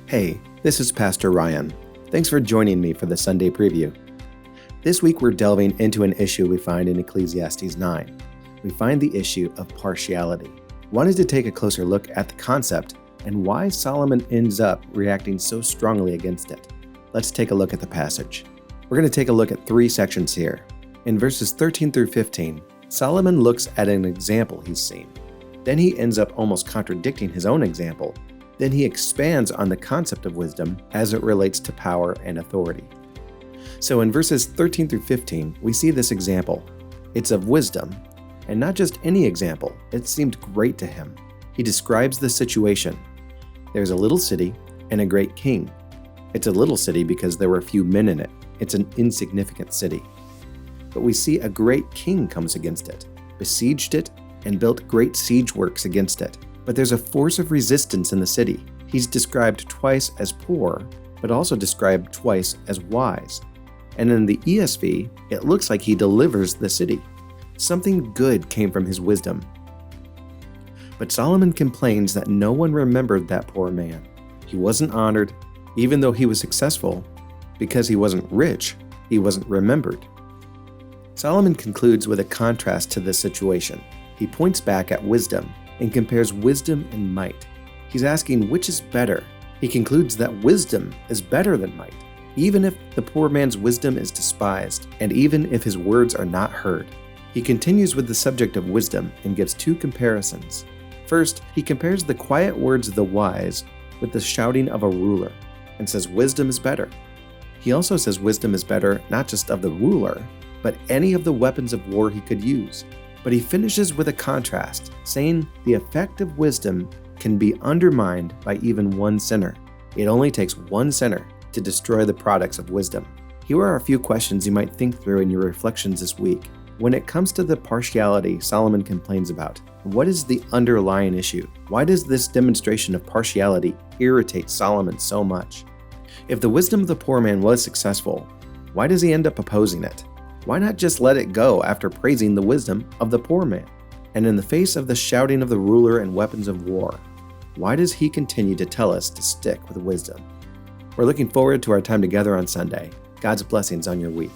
Hey, this is Pastor Ryan. Thanks for joining me for the Sunday Preview. This week we're delving into an issue we find in Ecclesiastes 9. We find the issue of partiality. Wanted to take a closer look at the concept and why Solomon ends up reacting so strongly against it. Let's take a look at the passage. We're going to take a look at 3 sections here. In verses 13 through 15, Solomon looks at an example he's seen. Then he ends up almost contradicting his own example. Then he expands on the concept of wisdom as it relates to power and authority. So in verses 13 through 15, we see this example. It's of wisdom, and not just any example. It seemed great to him. He describes the situation. There's a little city and a great king. It's a little city because there were few men in it. It's an insignificant city. But we see a great king comes against it, besieged it, and built great siege works against it. But there's a force of resistance in the city. He's described twice as poor, but also described twice as wise. And in the ESV, it looks like he delivers the city. Something good came from his wisdom. But Solomon complains that no one remembered that poor man. He wasn't honored, even though he was successful. Because he wasn't rich, he wasn't remembered. Solomon concludes with a contrast to this situation. He points back at wisdom and compares wisdom and might. He's asking which is better. He concludes that wisdom is better than might, even if the poor man's wisdom is despised, and even if his words are not heard. He continues with the subject of wisdom and gives 2 comparisons. First, he compares the quiet words of the wise with the shouting of a ruler, and says wisdom is better. He also says wisdom is better not just of the ruler, but any of the weapons of war he could use. But he finishes with a contrast, saying the effect of wisdom can be undermined by even one sinner. It only takes one sinner to destroy the products of wisdom. Here are a few questions you might think through in your reflections this week. When it comes to the partiality Solomon complains about, what is the underlying issue? Why does this demonstration of partiality irritate Solomon so much? If the wisdom of the poor man was successful, why does he end up opposing it? Why not just let it go after praising the wisdom of the poor man? And in the face of the shouting of the ruler and weapons of war, why does he continue to tell us to stick with wisdom? We're looking forward to our time together on Sunday. God's blessings on your week.